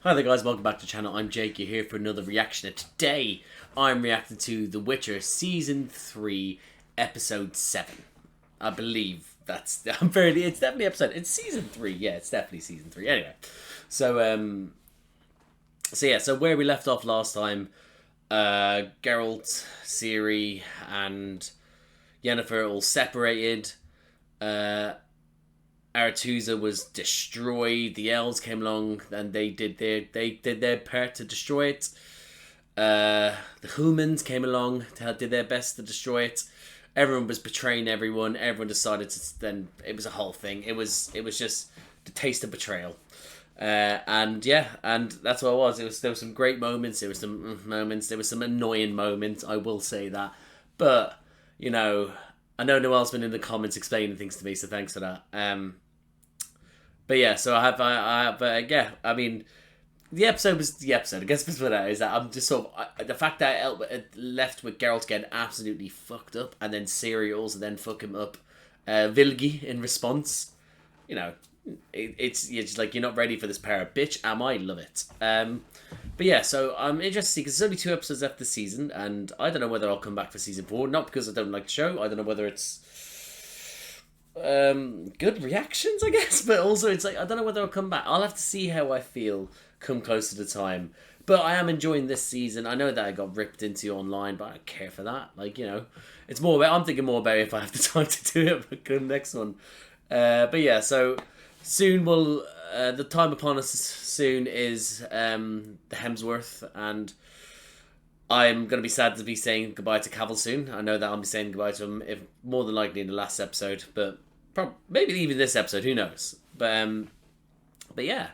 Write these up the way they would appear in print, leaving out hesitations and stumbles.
Hi there guys, welcome back to the channel. I'm Jake, you're here for another reaction. And today, I'm reacting to The Witcher Season 3, Episode 7. I believe it's definitely episode, it's Season 3, yeah, it's definitely Season 3. Anyway, so where we left off last time, Geralt, Ciri, and Yennefer all separated. Aretusa was destroyed. The elves came along and they did their part to destroy it. The humans came along, did their best to destroy it. Everyone was betraying everyone. Everyone decided to then. It was a whole thing. It was just the taste of betrayal. And that's what it was. There were some great moments. There were some moments. There were some annoying moments. I will say that. But you know, I know Noel's been in the comments explaining things to me, so thanks for that. But yeah, so I mean, the episode was the episode. I guess what that is. That I'm just sort of the fact that it left with Geralt getting absolutely fucked up, and then Ciri also then fuck him up. Vilgi in response, you know, it's just like, you're not ready for this pair. Bitch, am I? Love it. But yeah, so I'm interested to see, because there's only 2 episodes left this season, and I don't know whether I'll come back for season 4. Not because I don't like the show. I don't know whether it's good reactions, I guess, but also it's like, I don't know whether I'll come back. I'll have to see how I feel come close to the time. But I am enjoying this season. I know that I got ripped into online, but I don't care for that. Like, you know, it's more about, I'm thinking more about if I have the time to do it for the next one. But yeah, so soon we'll the time upon us soon is the Hemsworth, and I'm going to be sad to be saying goodbye to Cavill soon. I know that I'll be saying goodbye to him, if more than likely in the last episode, but maybe even this episode, who knows. But yeah,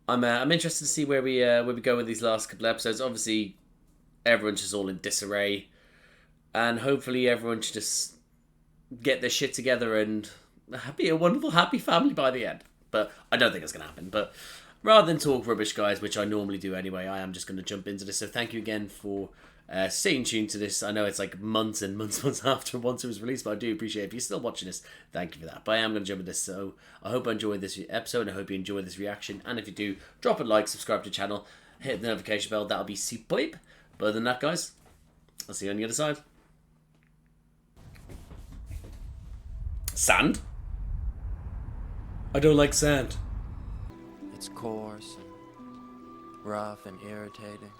I'm interested to see where we go with these last couple of episodes. Obviously, everyone's just all in disarray, and hopefully everyone should just get their shit together and be a wonderful, happy family by the end. But I don't think it's going to happen. But rather than talk rubbish, guys, which I normally do anyway, I am just going to jump into this. So thank you again for staying tuned to this. I know it's like months and months after once it was released, but I do appreciate it. If you're still watching this, thank you for that. But I am going to jump into this. So I hope I enjoyed this episode. I hope you enjoyed this reaction. And if you do, drop a like, subscribe to the channel, hit the notification bell. That'll be superb. But other than that, guys, I'll see you on the other side. Sand? I don't like sand. It's coarse and rough and irritating,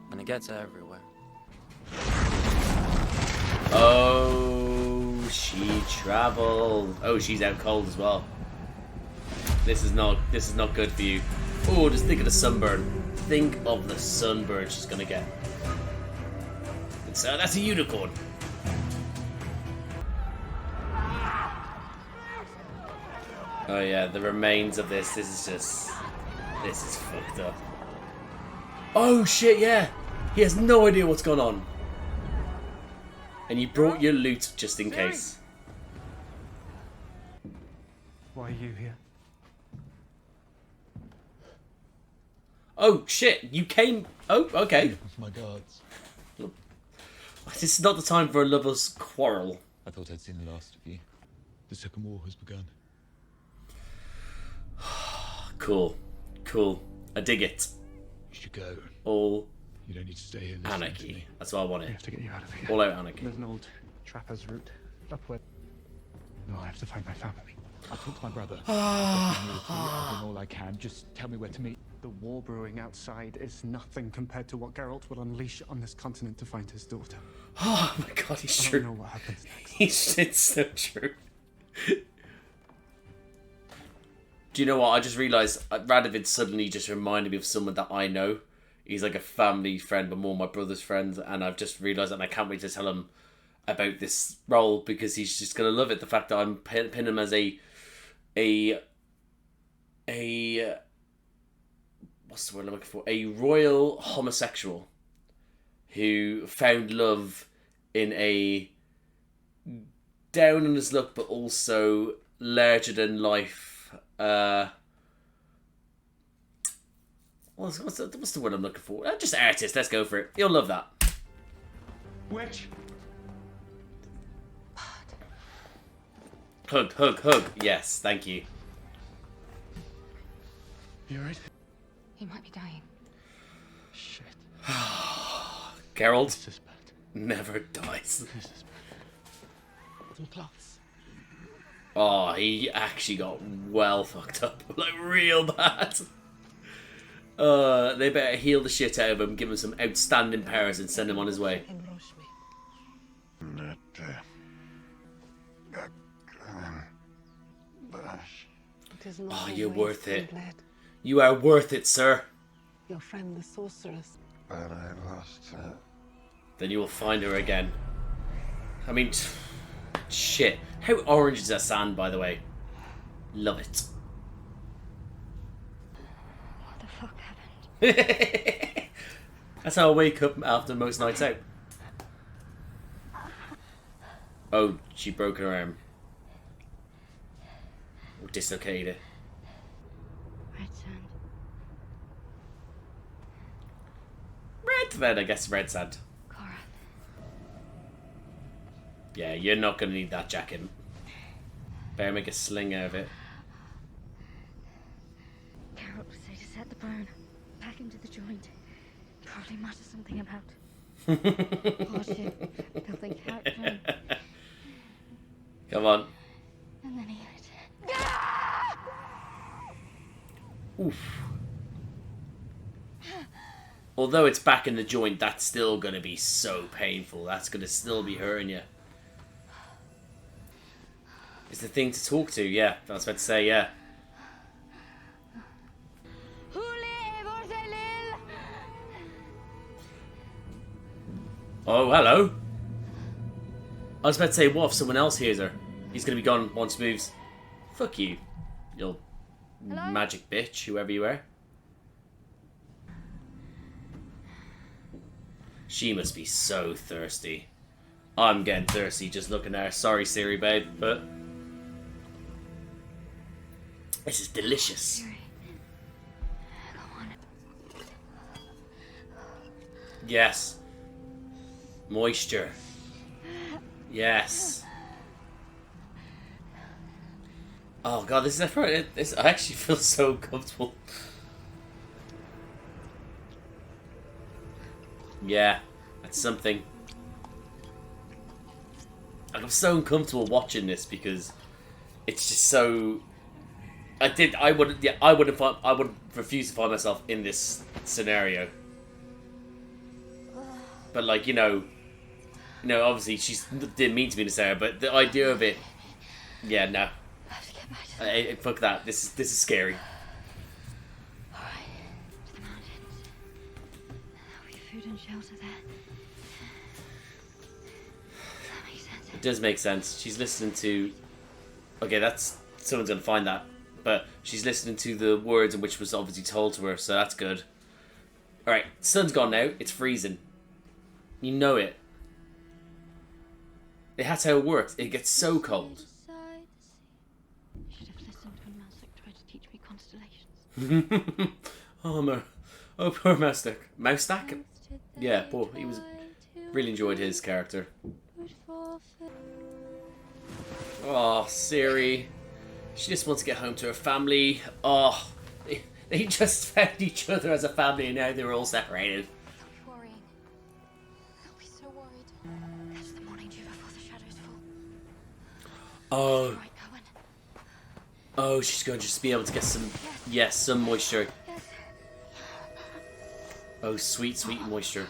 and it gets everywhere. Oh, she traveled. Oh, she's out cold as well. This is not good for you. Oh, just think of the sunburn. Think of the sunburn she's gonna get. And so that's a unicorn. Oh yeah, the remains of this is fucked up. Oh shit, yeah! He has no idea what's going on. And you brought your loot just in case. Why are you here? Oh shit, you came... Oh, okay. My guards. This is not the time for a lover's quarrel. I thought I'd seen the last of you. The second war has begun. Cool. I dig it. You should go. All You don't need to stay here listening to anarchy. me. That's what I We wanted. have to get you out of here. All out anarchy. There's an old trapper's route upward. No, I have to find my family. I'll talk to my brother. I'll do all I can. Just tell me where to meet. The war brewing outside is nothing compared to what Geralt will unleash on this continent to find his daughter. Oh my god, he's I don't true. know what happens next. It's so true. Do you know what? I just realised Radovid suddenly just reminded me of someone that I know. He's like a family friend, but more my brother's friend, and I've just realised that, and I can't wait to tell him about this role because he's just gonna love it. The fact that I'm pinning him as a what's the word I'm looking for? A royal homosexual who found love in a down on his luck, but also larger than life. What's the word I'm looking for? Just artist. Let's go for it. You'll love that. Which? Hug. Yes, thank you. You alright? He might be dying. Shit. Geralt This is bad. never dies. This is bad. Some cloths. Oh, he actually got well fucked up. Like, real bad. They better heal the shit out of him, give him some outstanding powers, and send him on his way. Oh, you're worth it. You are worth it, sir. Your friend, the sorceress. But I lost her. Then you will find her again. I mean, shit. How orange is that sand, by the way? Love it. What the fuck happened? That's how I wake up after most nights out. Oh, she broke her arm. Or dislocated it. Red sand. Red then, I guess red sand. Korath. Yeah, you're not going to need that jacket. Better make a sling out of it. Carrot would say to set the burn back into the joint. Probably mutter something about hardship, building character. Come on. And then he hit. Oof. Although it's back in the joint, that's still going to be so painful. That's going to still be hurting you. It's the thing to talk to, yeah. I was about to say, yeah. Oh, hello. I was about to say, what if someone else hears her? He's going to be gone once he moves. Fuck you, you magic bitch, whoever you are. She must be so thirsty. I'm getting thirsty just looking at her. Sorry, Siri, babe, but this is delicious. Yes. Moisture. Yes. Oh god, this is I actually feel so comfortable. Yeah, that's something. I'm so uncomfortable watching this because it's just so. I would refuse to find myself in this scenario. But like obviously she didn't mean to be in this area, but the idea of it, yeah, no. Fuck that. This is scary. Alright, to the mountains. There'll be food and shelter there. That makes sense. It does make sense. She's listening to. Okay, that's someone's gonna find that, but she's listening to the words in which was obviously told to her, so that's good. All right, sun's gone now. It's freezing. You know it. That's how it works. It gets so cold. Should have listened when Mousek tried to teach me constellations. Oh, poor Mousek. Mousek? Yeah, poor. He was really enjoyed his character. Oh, Ciri. She just wants to get home to her family. Oh, they just found each other as a family and now they're all separated. They'll be worrying. They'll be so worried. That's the morning dew before the shadows fall. Oh. Right, Cohen. Oh, she's going to just be able to get some, yes, some moisture. Yes. Oh, sweet, sweet moisture.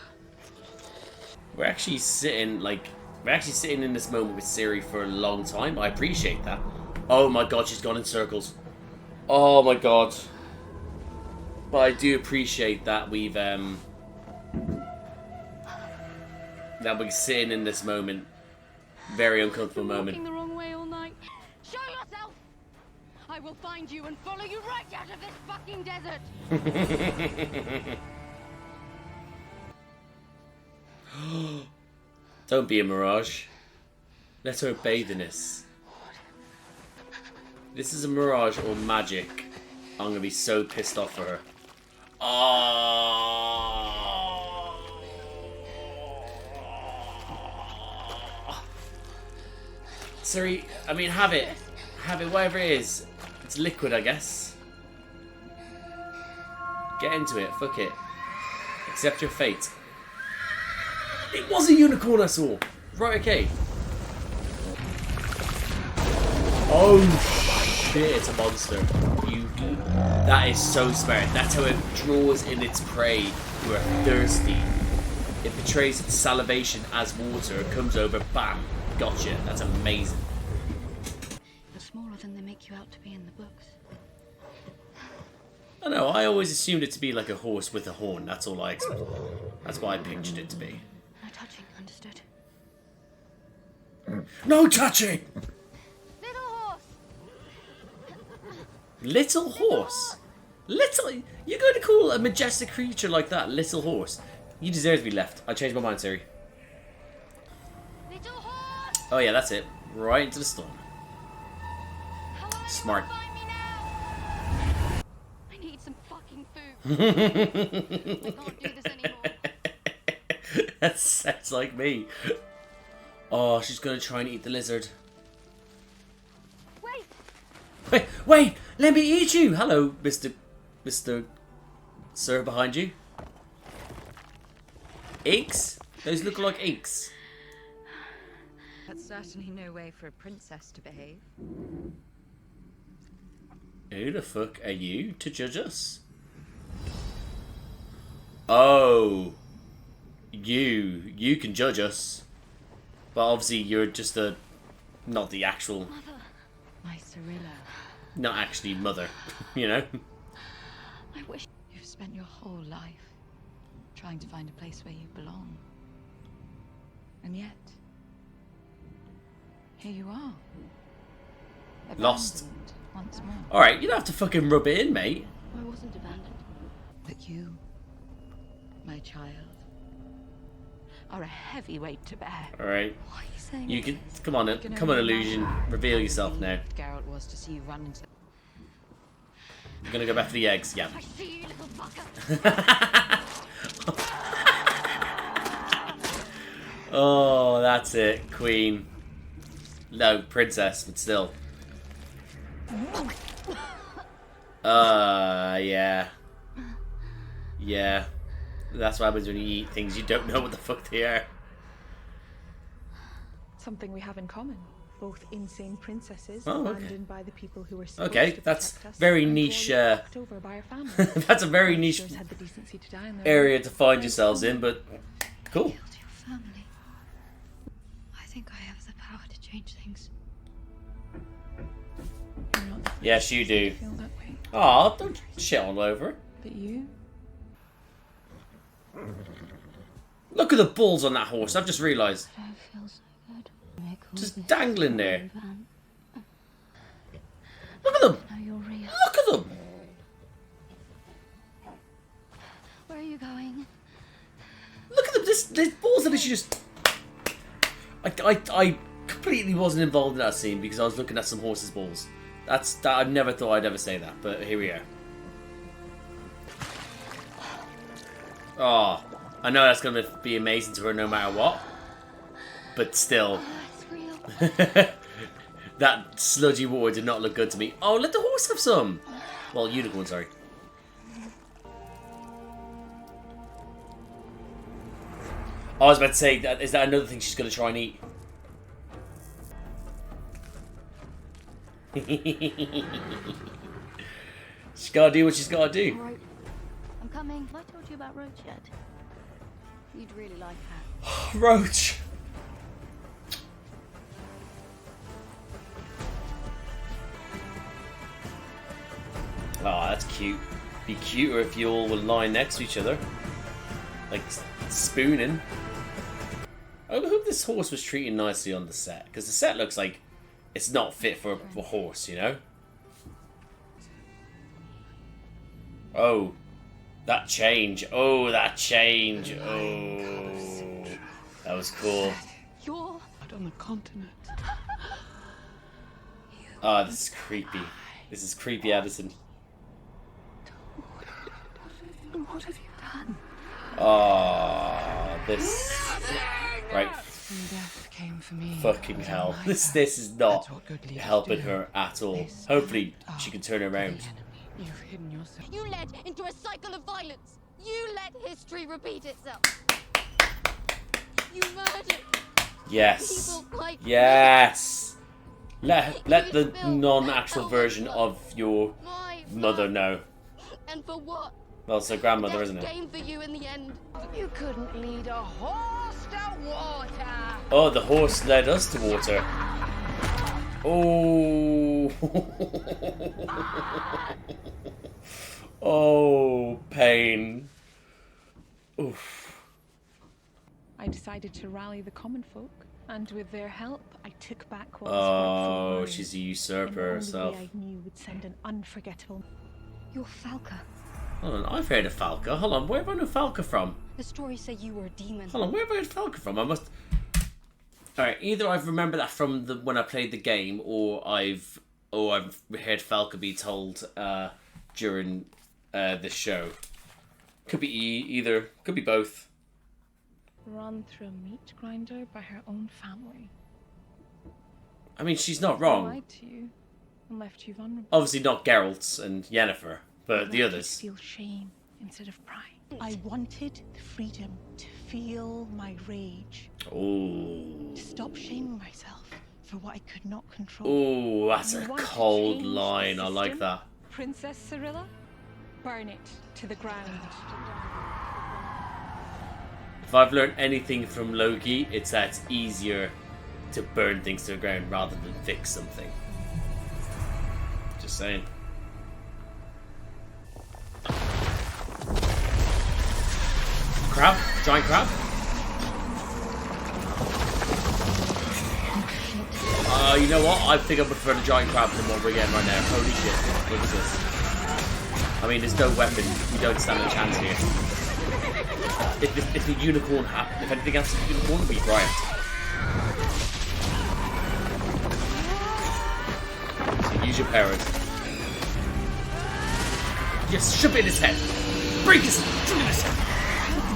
We're actually sitting in this moment with Ciri for a long time. I appreciate that. Oh my god, she's gone in circles. Oh my god. But I do appreciate that we're sitting in this moment. Very uncomfortable moment. Walking the wrong way all night. Show yourself! I will find you and follow you right out of this fucking desert! Don't be a mirage. Let her bathe in this. This is a mirage or magic. I'm gonna be so pissed off for her. Oh. Sorry, I mean have it, whatever it is. It's liquid, I guess. Get into it. Fuck it. Accept your fate. It was a unicorn I saw. Right, okay. Oh shit, it's a monster. That is so smart. That's how it draws in its prey who are thirsty. It betrays its salivation as water. It comes over, bam, gotcha. That's amazing. You're smaller than they make you out to be in the books. I know, I always assumed it to be like a horse with a horn. That's all I expected. That's what I pictured it to be. No touching, understood? No touching! Little horse! Little horse? Little? You're going to call a majestic creature like that little horse? You deserve to be left. I changed my mind, Siri. Little horse! Oh yeah, that's it. Right into the storm. Smart. Find me now! I need some fucking food. I can't do this anymore. That sounds like me. Oh, she's gonna try and eat the lizard. Wait! Wait! Let me eat you! Hello, Mr. Sir behind you. Eggs? Those look like eggs. That's certainly no way for a princess to behave. Who the fuck are you to judge us? Oh. You can judge us. But obviously you're just not the actual... Mother. My Cirilla, Not actually mother, you know? I wish. you've spent your whole life trying to find a place where you belong. And yet, here you are. Lost. Abandoned once more. Alright, you don't have to fucking rub it in, mate. I wasn't abandoned. But you, my child, are a heavy weight to bear. Alright. What are you saying? You can... Come on, Can come on, only illusion. imagine Reveal how yourself now. relieved Geralt was to see you run into. You're gonna go back for the eggs, yeah. I see you, little fucker. Oh, that's it. Queen. No, princess, but still. Yeah. Yeah. That's what happens when you eat things you don't know what the fuck they are. Something we have in common. Both insane princesses Oh, okay. abandoned by the people who were supposed Okay, to that's protect us, very and niche, poorly looked over by our family. That's a very niche Those had the decency to die in their area to find yourselves in, but cool. Killed your family. I think I have the power to change things. You're not the Yes, first you person do. to feel that way. Aw, don't shit all over it. But you? Look at the balls on that horse, I've just realised. I don't feel so good. Just dangling there. Van. Look at them! Now you're real. Look at them! Where are you going? Look at them! This balls that she just... I completely wasn't involved in that scene because I was looking at some horses' balls. I never thought I'd ever say that, but here we are. Oh, I know that's going to be amazing to her no matter what. But still. Oh, it's real. That sludgy water did not look good to me. Oh, let the horse have some! Well, unicorn, sorry. I was about to say, is that another thing she's going to try and eat? She's got to do what she's got to do. Rope. I'm coming. Have I told you about Roach yet? You'd really like her. Roach! Oh, that's cute. Be cuter if you all were lying next to each other. Like, spooning. I hope this horse was treated nicely on the set. Because the set looks like it's not fit for a horse, you know? Oh. That change. Oh, that change. Oh. That was cool. You're... Out on the continent. Oh, this is creepy. This is creepy, Addison. What have you done? Oh, this... Right. When death came for me. Fucking hell. This is not helping her at all. Hopefully she can turn around. You've hidden yourself. You led into a cycle of violence. You let history repeat itself. You murdered Yes. people like Yes. Let the non-actual version of your my mother blood. know. And for what? Well, it's her grandmother, Death isn't it? came for you in the end. You couldn't lead a horse to water. Oh, the horse led us to water. Oh. Oh, pain. Oof. I decided to rally the common folk, and with their help, I took back what was Oh, rightfully mine she's a in the usurper only herself. way I knew would send an unforgettable. You're Falca. Hold on, I've heard of Falca. Hold on, where have I known Falca from? The stories say you were a demon. Hold on, where have I heard Falca from? I must... Alright, either I've remembered that from when I played the game, or I've heard Falca be told during this show. Could be either. Could be both. Run through a meat grinder by her own family. I mean, she's not I wrong. lied to you and left you vulnerable. Obviously not Geralt and Yennefer, but the Left you to others. feel shame instead of pride. I wanted the freedom to feel my rage, Oh. to stop shaming myself for what I could not control. Oh, that's You a want to cold change the line. I like system? that. Princess Cyrilla, burn it to the ground. If I've learned anything from Loki, it's that it's easier to burn things to the ground rather than fix something. Just saying. Crab? Giant crab? You know what? I think I prefer the giant crab than what we're getting right now. Holy shit. What is this? I mean, there's no weapon. We don't stand a chance here. If the unicorn if anything else, the unicorn would be right. So use your powers. Yes, shove it in his head. Break his shove it in his head.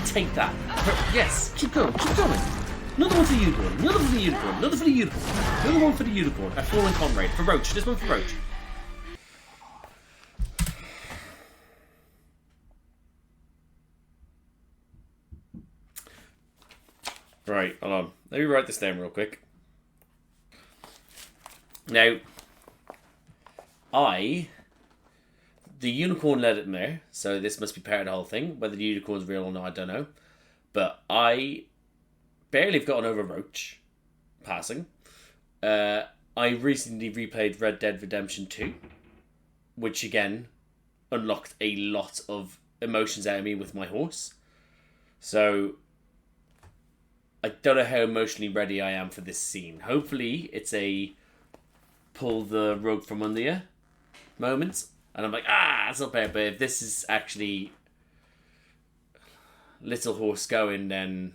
Take that. Yes, keep going, keep going. Another one for the unicorn, another for the unicorn, another for the unicorn, another one for the unicorn. A fallen comrade. For Roach, this one for Roach. Right, hold on. Let me write this down real quick. Now, the unicorn led it there, so this must be part of the whole thing. Whether the unicorn's real or not, I don't know. But I barely have gotten over Roach passing. I recently replayed Red Dead Redemption 2, which again unlocked a lot of emotions out of me with my horse. So I don't know how emotionally ready I am for this scene. Hopefully it's a pull the rug from under you moment. And I'm like, it's not bad. But if this is actually little horse going, then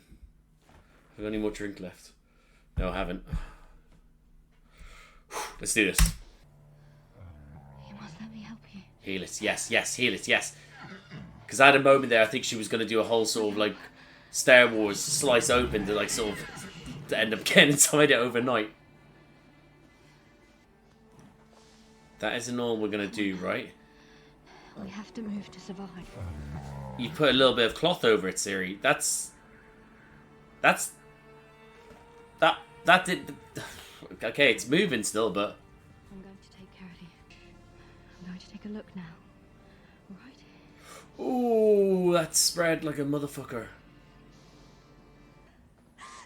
have I got any more drink left? No, I haven't. Let's do this. You must let me help you. Heal it. Yes, yes, heal it, yes. Because I had a moment there, I think she was going to do a whole sort of like Star Wars slice open to like sort of to end up getting inside it overnight. That isn't all we're going to do, right? We have to move to survive. You put a little bit of cloth over it, Siri. That did... Okay, it's moving still, but... I'm going to take care of you. I'm going to take a look now. Alright? Ooh, that spread like a motherfucker.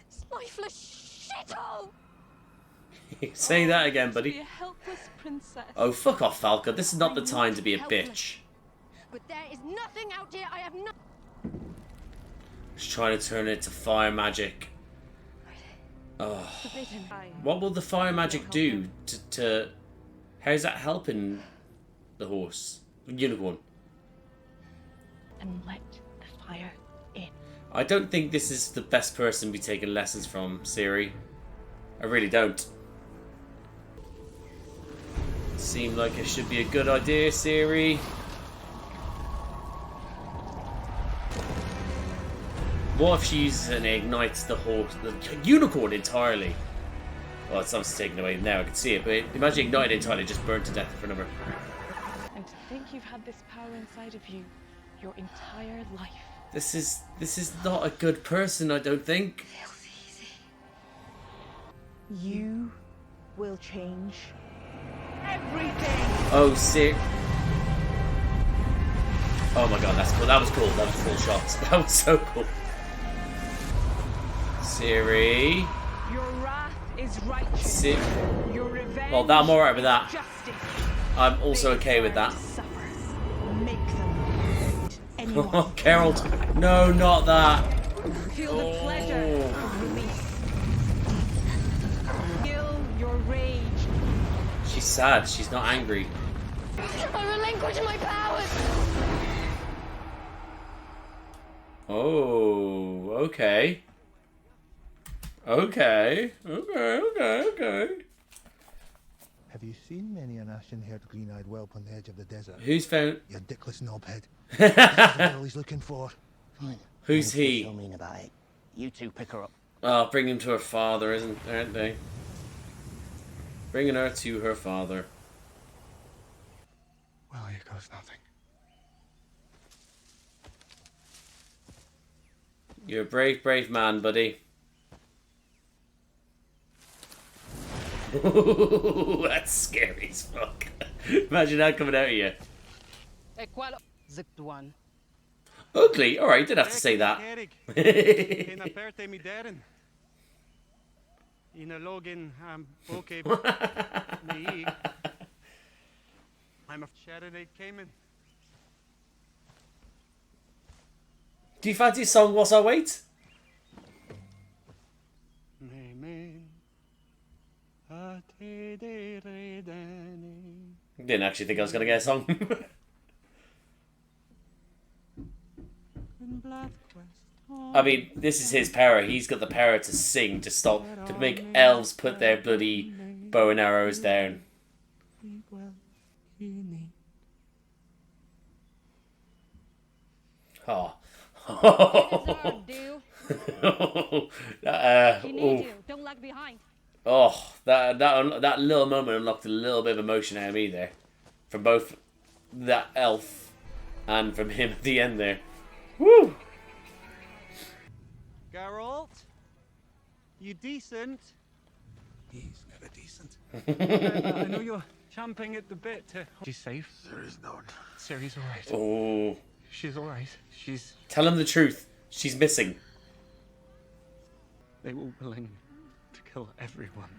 It's lifeless shithole! Say that again, Be buddy. a helpless princess. Oh, fuck off, Falca. This is not the time to be a bitch. But there is nothing out here I have not. She's trying to turn it to fire magic. Oh. Forbidden. What will the fire magic do to... How's that helping the horse? Unicorn. And let the fire in. I don't think this is the best person to be taking lessons from, Siri. I really don't. Seemed like it should be a good idea, Siri. What if she uses it and ignites the horse, the unicorn entirely? Well, it's obviously taken away now, I can see it, but imagine igniting it entirely, just burned to death in front of her. And think you've had this power inside of you your entire life. This is not a good person, I don't think. You will change everything. Oh, sick. Oh my god, that's cool. That was cool. That was full shots. That was so cool. Siri. Your wrath is righteous. Your revenge. Well, I'm alright with that. Justice. I'm also okay with that. Suffer. Make them. Anyone. Oh, Geralt. No, not that. Feel the pleasure of release. Feel your rage. She's sad. She's not angry. I relinquish my powers. Oh, okay. Okay. Have you seen many an ashen-haired, green-eyed whelp on the edge of the desert? Who's found? You dickless knobhead. That's the girl he's looking for. Fine. Who's Don't he? feel mean about it. You two pick her up. Oh, bring him to her father, aren't they? Bringing her to her father. Well, here goes nothing. You're a brave, brave man, buddy. Ooh, that's scary as fuck. Imagine that coming out of you. Zipped one. Ugly? Alright, didn't have to say that. Do you fancy a song whilst I wait? Didn't actually think I was going to get a song. I mean, this is his power. He's got the power to sing, to stop, to make elves put their bloody bow and arrows down. Oh. Don't lag behind. Oh, that little moment unlocked a little bit of emotion out of me there. From both that elf and from him at the end there. Woo! Geralt? You decent? He's never decent. I know you're champing at the bit to... She's safe. There is none. Ciri's alright. Oh. She's alright. She's... Tell him the truth. She's missing. They were willing to kill everyone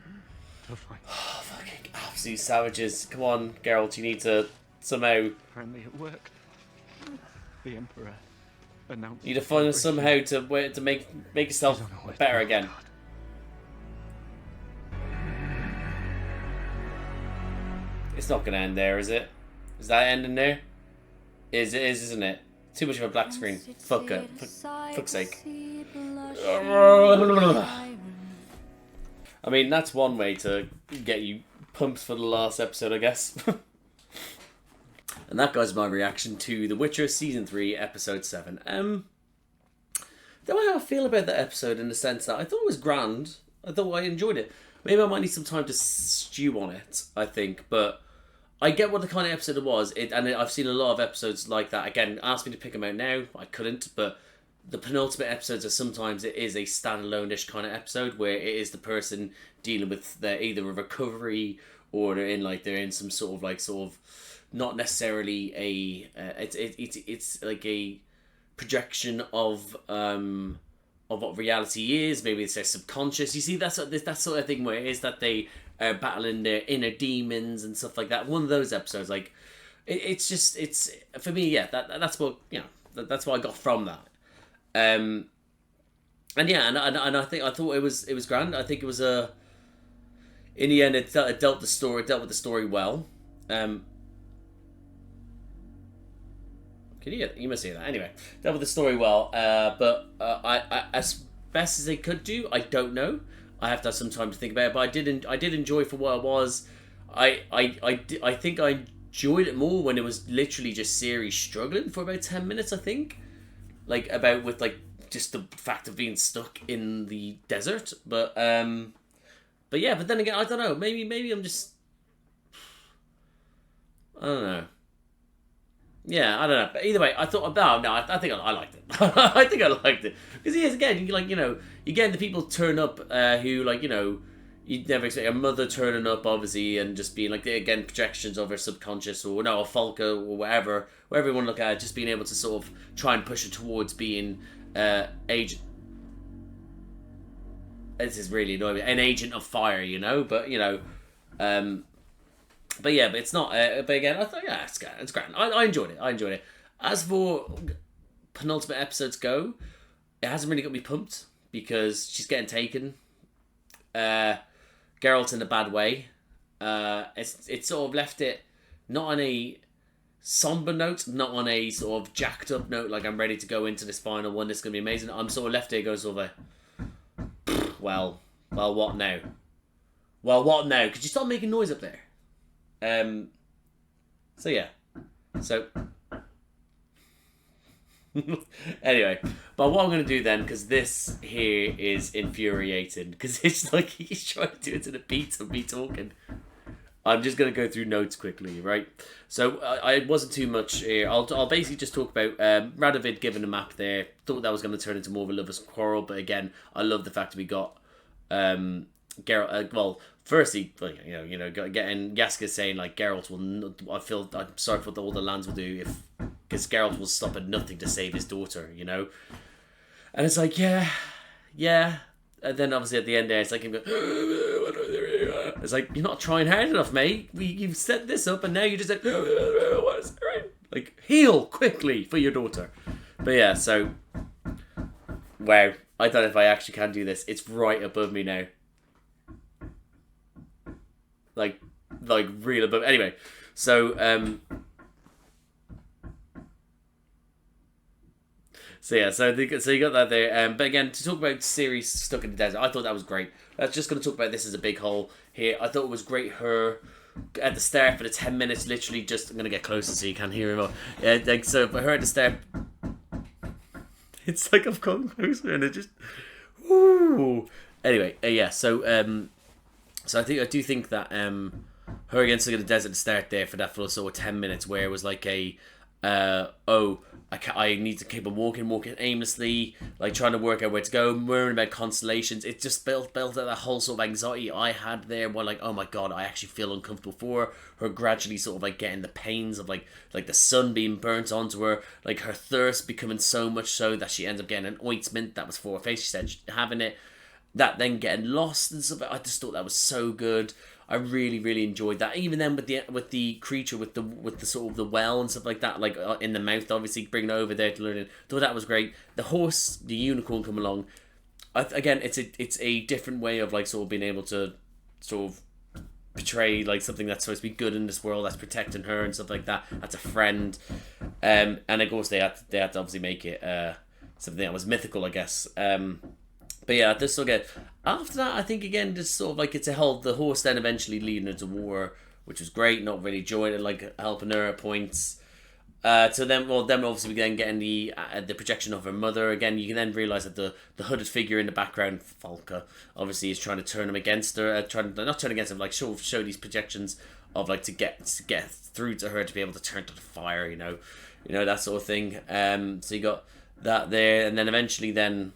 to find Oh, fucking absolute savages. Come on, Geralt, you need to somehow... Apparently it worked. The Emperor announced... You need to find somehow to make yourself better again. It's not going to end there, is it? Is that ending there? It is, isn't it? Too much of a black screen. Fuck it. Fuck's sake. I mean, that's one way to get you pumped for the last episode, I guess. And that guys my reaction to The Witcher Season 3, Episode 7. Don't know how I feel about that episode in the sense that I thought it was grand. I thought I enjoyed it. Maybe I might need some time to stew on it, I think, but I get what the kind of episode it was, I've seen a lot of episodes like that. Again, asked me to pick them out now, I couldn't, but the penultimate episodes are sometimes it is a standalone-ish kind of episode where it is the person dealing with their either a recovery or they're in some sort of not necessarily a it's like a projection of what reality is. Maybe it's their subconscious. You see, that sort of thing where it is that they are battling their inner demons and stuff like that. One of those episodes, like it's for me, yeah. That's what that's what I got from that. And I thought it was grand. I think it was in the end it dealt with the story well. You must hear that. Anyway, dealt with the story well, but I as best as they could do, I don't know. I have to have some time to think about it, but I did enjoy for what it was. I think I enjoyed it more when it was literally just Ciri struggling for about 10 minutes, I think. With just the fact of being stuck in the desert. But then again, I don't know. Maybe I'm just... I don't know. Yeah, I don't know. But either way, I thought, I think I liked it. I think I liked it. Because he is, again, like, you know, you get the people turn up who, like, you know, you'd never expect a mother turning up, obviously, and just being, like, again, projections of her subconscious, or, no, a Falca, or whatever you want to look at it, just being able to sort of try and push her towards being agent. This is really annoying. An agent of fire, you know, but, you know, but yeah, but it's not. But again, I thought, yeah, it's grand. I enjoyed it. As for penultimate episodes go, it hasn't really got me pumped because she's getting taken. Geralt in a bad way. It's sort of left it not on a somber note, not on a sort of jacked up note. Like I'm ready to go into this final one. This is gonna be amazing. I'm sort of left here going sort of well, what now? Well, what now? Could you stop making noise up there? So yeah. So anyway, but what I'm going to do then, because this here is infuriating, because it's like he's trying to do it to the beat of me talking. I'm just going to go through notes quickly, right? So I wasn't too much here. I'll basically just talk about Radovid giving a map there. Thought that was going to turn into more of a lover's quarrel, but again, I love the fact that we got Geralt. Well, firstly, you know, getting Yaska saying like Geralt will. I'm sorry for what all the lands will do because Geralt will stop at nothing to save his daughter. You know, and it's like yeah. And then obviously at the end there, it's like him going, it's like you're not trying hard enough, mate. You've set this up, and now you just like heal quickly for your daughter. But yeah, so wow, I don't know if I actually can do this. It's right above me now, like real above. Anyway, so So yeah, so you got that there. But again, to talk about Ciri's stuck in the desert, I thought that was great. I was just going to talk about this as a big hole here. I thought it was great. Her at the start for the 10 minutes, literally just. I'm going to get closer so you can hear him. So for her at the start, it's like I've gone closer and it just. Woo. Anyway, yeah. So I do think that her against the desert at the start there for that full sort of 10 minutes where it was like a I need to keep on walking aimlessly, like trying to work out where to go, worrying about constellations. It just built out that whole sort of anxiety I had there where like, oh my god, I actually feel uncomfortable for her gradually sort of like getting the pains of like the sun being burnt onto her, like her thirst becoming so much so that she ends up getting an ointment that was for her face. She said having it, that then getting lost and stuff. I just thought that was so good. I really, really enjoyed that. Even then with the creature with the sort of the well and stuff like that, like in the mouth, obviously bringing it over there to learn it. Thought that was great. The horse, the unicorn come along. Again, it's a different way of like sort of being able to sort of portray like something that's supposed to be good in this world, that's protecting her and stuff like that. That's a friend, and of course they had to obviously make it something that was mythical, I guess. But yeah, this still get after that. I think again, just sort of like it's a whole the horse then eventually leading her to war, which was great. Not really joining, like helping her at points. So then obviously we then getting the projection of her mother again. You can then realize that the hooded figure in the background, Falca, obviously is trying to turn him against her. Not turn against him, like show these projections of like to get through to her to be able to turn to the fire. You know that sort of thing. So you got that there, and then eventually then.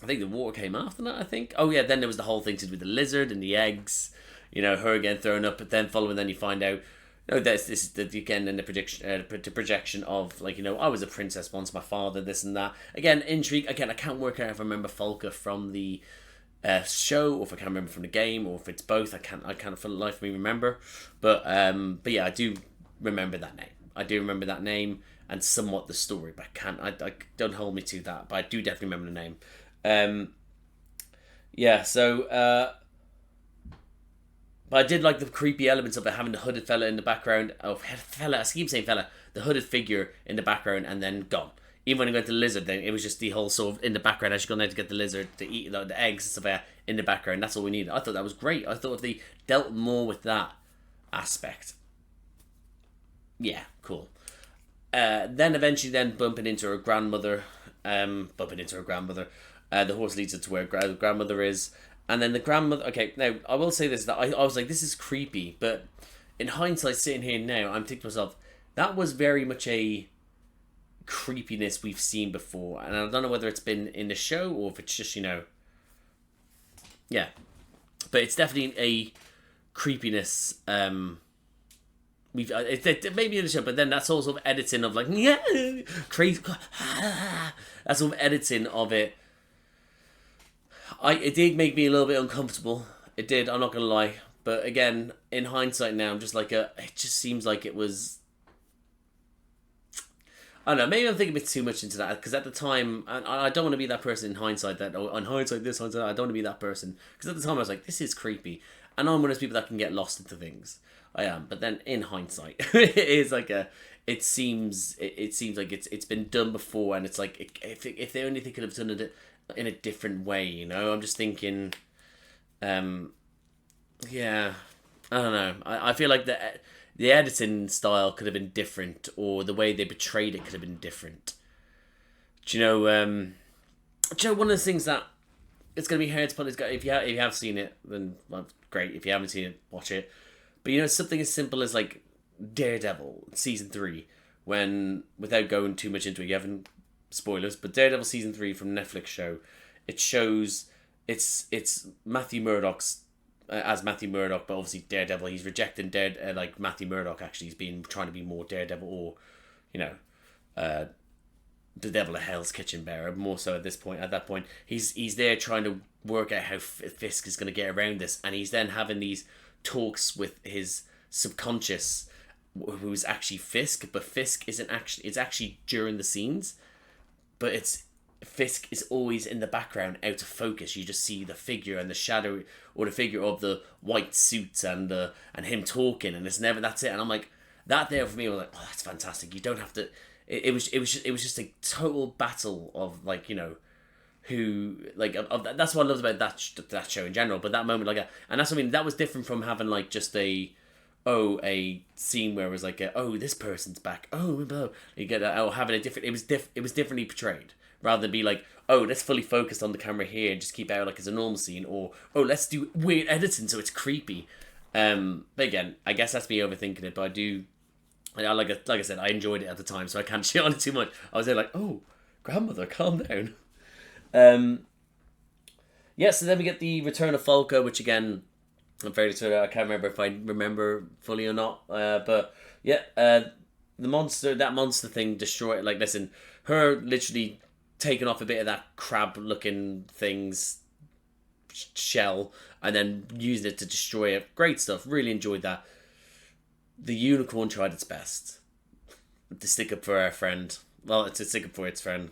I think the water came after that, I think. Oh, yeah, then there was the whole thing to do with the lizard and the eggs. You know, her again thrown up, but then following, then you find out, this is again in the projection of, like, I was a princess once, my father, this and that. Again, intrigue. Again, I can't work out if I remember Falca from the show, or if I can't remember from the game, or if it's both. I can't for the life of me remember. But yeah, I do remember that name. And somewhat the story, but I don't hold me to that, but I do definitely remember the name. But I did like the creepy elements of it, having the hooded fella in the background. I keep saying fella, the hooded figure in the background, and then gone. Even when I got the lizard, then it was just the whole sort of in the background as you're going out to get the lizard to eat the eggs and stuff in the background. That's all we needed. I thought that was great. I thought if they dealt more with that aspect, yeah, cool. Then eventually, bumping into her grandmother. The horse leads her to where the grandmother is. And then the grandmother... Okay, now, I will say this. That I was like, this is creepy. But in hindsight, sitting here now, I'm thinking to myself, that was very much a creepiness we've seen before, and I don't know whether it's been in the show or if it's just, you know, yeah, but it's definitely a creepiness. We've it maybe in the show, but then that's also editing of like, yeah, crazy. That's sort of editing of it. It did make me a little bit uncomfortable. It did. I'm not gonna lie. But again, in hindsight now, I'm just like it just seems like it was. I don't know. Maybe I'm thinking a bit too much into that, because at the time, and I don't want to be that person in hindsight that, oh, in hindsight this, hindsight that. I don't want to be that person, because at the time I was like, this is creepy, and I'm one of those people that can get lost into things. I am, but then in hindsight, it is like it seems like it's been done before, and it's like if they only could have done it in a different way, you know. I'm just thinking, yeah, I don't know. I feel like the editing style could have been different, or the way they portrayed it could have been different. Do you know? One of the things that it's gonna be hard to put is, if you have seen it, then well, great. If you haven't seen it, watch it. But you know, something as simple as like Daredevil season 3, when, without going too much into it, you haven't spoilers, but Daredevil season 3 from Netflix show, it shows it's Matthew Murdock's as Matthew Murdock, but obviously Daredevil, he's rejecting like Matthew Murdock. Actually, he's been trying to be more Daredevil, or you know, the devil of Hell's kitchen bearer, more so at this point. At that point, he's there trying to work out how Fisk is going to get around this, and he's then having these talks with his subconscious, who's actually Fisk, but Fisk isn't actually. It's actually during the scenes, but it's Fisk is always in the background, out of focus. You just see the figure and the shadow, or the figure of the white suits and him talking, and it's never, that's it. And I'm like, that there for me was like, oh, that's fantastic. You don't have to. It was just a total battle of, like, you know, who, like, that's what I loved about that show in general. But that moment, like, and that's what I mean. That was different from having like just a scene where it was like this person's back. You get having a different. It was differently portrayed, rather than be like, oh, let's fully focus on the camera here and just keep out like it's a normal scene, or oh, let's do weird editing so it's creepy. But again, I guess that's me overthinking it. But like I said, I enjoyed it at the time, so I can't shit on it too much. I was there like, oh, grandmother, calm down. Yeah, so then we get the return of Falco, which again, I'm fairly sure, I can't remember if I remember fully or not. But yeah, that monster thing destroyed. Like, listen, her literally taking off a bit of that crab-looking thing's shell and then using it to destroy it. Great stuff. Really enjoyed that. The unicorn tried its best to stick up for our friend. Well, it's to stick up for its friend.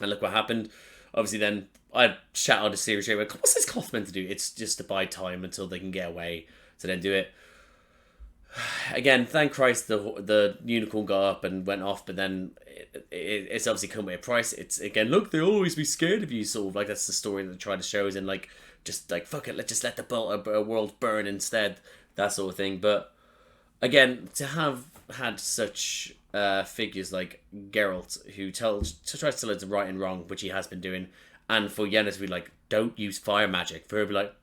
And look what happened. Obviously, then I chat out the series straight away. What's this cloth meant to do? It's just to buy time until they can get away to then do it. Again, thank Christ the unicorn got up and went off, but then it's obviously come with a price. It's, again, look, they'll always be scared of you, sort of. Like, that's the story that they try to show, is in, like, just like, fuck it, let's just let the world burn instead, that sort of thing. But again, to have had such figures like Geralt, who tries to tell us right and wrong, which he has been doing, and for Yenna to be like, don't use fire magic, for her to be like,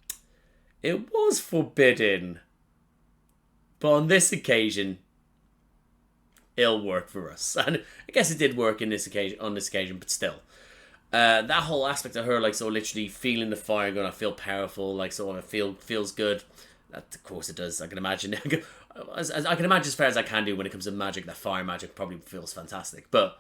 it was forbidden, but on this occasion, it'll work for us. And I guess it did work on this occasion, but still. That whole aspect of her, like, sort of literally feeling the fire, going, I feel powerful, like, sort of feels good. That, of course it does. I can imagine. I can imagine as far as I can do when it comes to magic, that fire magic probably feels fantastic. But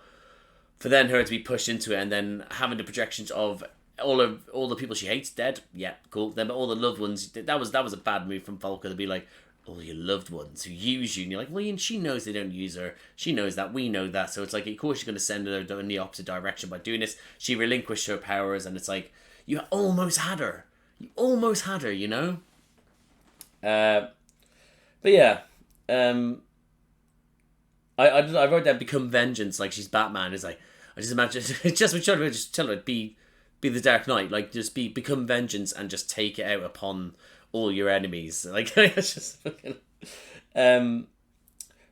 for then her to be pushed into it, and then having the projections of all the people she hates dead, yeah, cool. Then all the loved ones, that was a bad move from Volker to be like, all your loved ones who use you, and you're like, well, she knows they don't use her. She knows that. We know that. So it's like, of course, you're going to send her in the opposite direction by doing this. She relinquished her powers, and it's like, you almost had her. You know. But yeah, I wrote down become vengeance, like she's Batman. It's like, I just imagine just tell her be the Dark Knight, like just become vengeance and just take it out upon all your enemies. Like, it's just fucking. But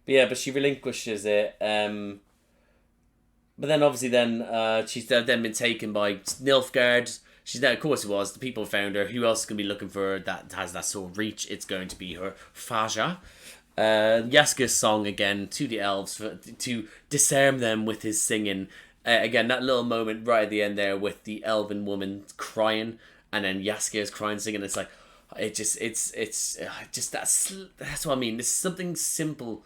yeah, but she relinquishes it. But then obviously she's then been taken by Nilfgaard. She's there, of course it was. The people found her. Who else can be looking for her that has that sort of reach? It's going to be her Faja. Yaska's song again to the elves to disarm them with his singing. Again, that little moment right at the end there with the elven woman crying, and then Yaska is crying, singing. It's like, it's just that's what I mean. There's something simple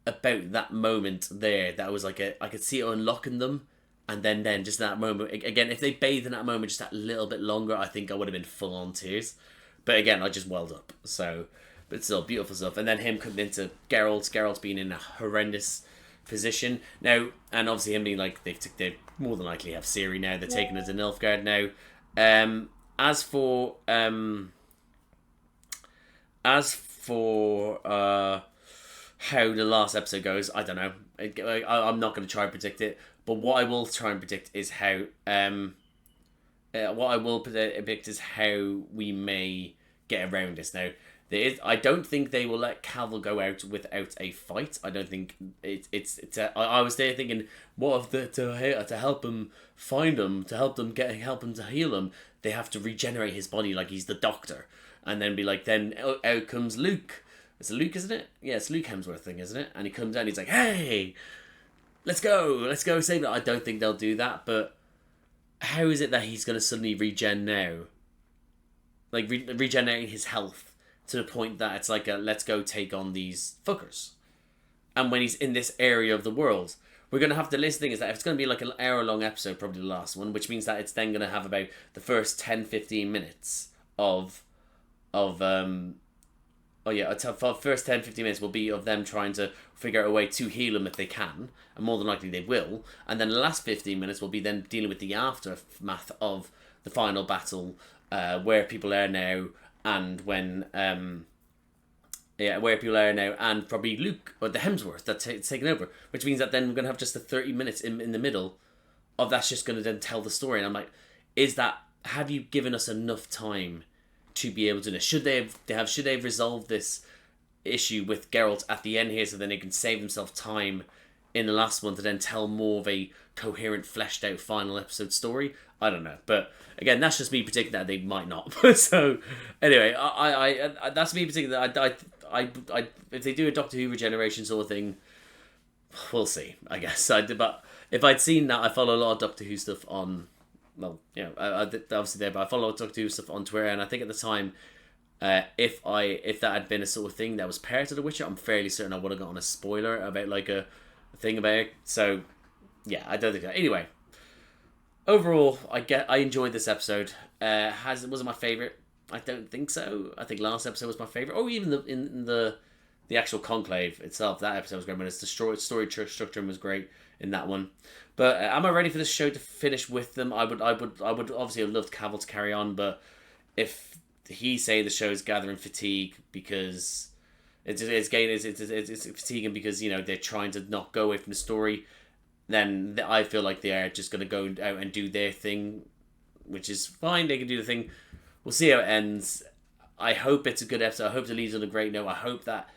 about that moment there that was like I could see it unlocking them, and then just that moment again. If they bathed in that moment just that little bit longer, I think I would have been full on tears. But again, I just welled up. So, but still beautiful stuff. And then him coming into Geralt being in a horrendous position now, and obviously him being like they more than likely have Ciri now. They're taking her to Nilfgaard now. As for how the last episode goes, I don't know. I'm not going to try and predict it, but what I will try and predict is how we may get around this. Now, I don't think they will let Cavill go out without a fight. I don't think I was there thinking, what if to help him find him, to help him to heal him, they have to regenerate his body like he's the Doctor, and then be like, then out comes Luke. It's Luke, isn't it? Yeah, it's Luke Hemsworth thing, isn't it? And he comes down, he's like, hey, let's go save it. I don't think they'll do that, but how is it that he's going to suddenly regen now? Like, regenerating his health to the point that it's like let's go take on these fuckers. And when he's in this area of the world, we're going to have to list thing is that if it's going to be like an hour-long episode, probably the last one, which means that it's then going to have about the first 10-15 minutes of first 10-15 minutes will be of them trying to figure out a way to heal him if they can, and more than likely they will. And then the last 15 minutes will be then dealing with the aftermath of the final battle, where people are now, and when where people are now, and probably Luke or the Hemsworth that's taken over, which means that then we're gonna have just the 30 minutes in the middle of that's just gonna then tell the story. And I'm like, have you given us enough time to be able to do this? Should they have resolved this issue with Geralt at the end here, so then they can save themselves time in the last one to then tell more of a coherent, fleshed out final episode story? I don't know, but again, that's just me predicting that they might not. So anyway, I that's me predicting that I if they do a Doctor Who regeneration sort of thing, we'll see. I guess but if I'd seen that, I follow a lot of Doctor Who stuff on. Well, obviously there, but I follow Doctor Who stuff on Twitter, and I think at the time, if that had been a sort of thing that was paired to The Witcher, I'm fairly certain I would have gotten a spoiler about like a thing about it. So yeah, I don't think that. Anyway, overall, I enjoyed this episode. Was it my favorite? I don't think so. I think last episode was my favorite. Or even in the actual Conclave itself, that episode was great. When it's the story structure was great in that one. But am I ready for this show to finish with them? I would obviously have loved Cavill to carry on, but if he say the show is gathering fatigue because it's fatiguing because they're trying to not go away from the story, then I feel like they are just going to go out and do their thing, which is fine. They can do the thing. We'll see how it ends. I hope it's a good episode. I hope it leads on a great note. I hope that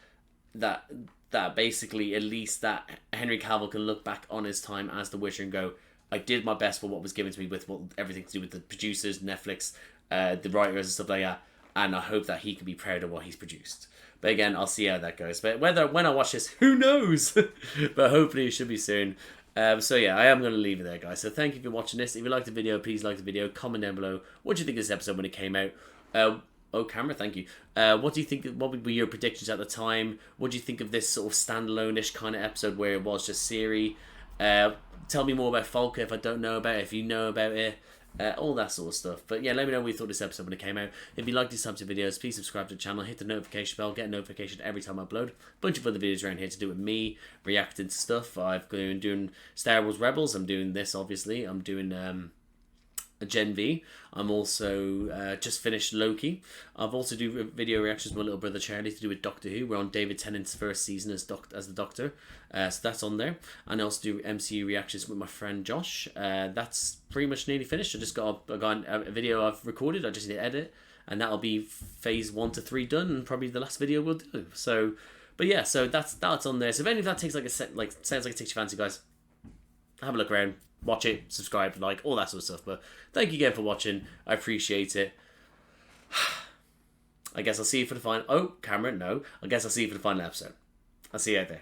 basically at least that Henry Cavill can look back on his time as The Witcher and go, I did my best for what was given to me with everything to do with the producers, Netflix, the writers and stuff like that, and I hope that he can be proud of what he's produced. But again, I'll see how that goes. But when I watch this, who knows? But hopefully it should be soon. So yeah, I am going to leave it there, guys. So thank you for watching this. If you liked the video, please like the video. Comment down below what do you think of this episode when it came out. Camera, thank you. What do you think? What would be your predictions at the time? What do you think of this sort of standalone-ish kind of episode where it was just Ciri? Tell me more about Falca if I don't know about it, if you know about it. All that sort of stuff. But yeah, let me know what you thought of this episode when it came out. If you like these types of videos, please subscribe to the channel, hit the notification bell, get a notification every time I upload. A bunch of other videos around here to do with me, reacting to stuff. I've been doing Star Wars Rebels, I'm doing this obviously, I'm doing Gen V. I'm also just finished Loki. I've also do video reactions with my little brother Charlie to do with Doctor Who. We're on David Tennant's first season as the Doctor, so that's on there. And I also do MCU reactions with my friend Josh. That's pretty much nearly finished. I got a video I've recorded. I just need to edit, and that'll be phase 1 to 3 done, and probably the last video we'll do. So, but yeah, so that's on there. So if any of that takes sounds like it takes your fancy, guys, have a look around. Watch it, subscribe, like, all that sort of stuff. But thank you again for watching. I appreciate it. I guess I'll see you for the final... Oh, camera, no. I guess I'll see you for the final episode. I'll see you out there.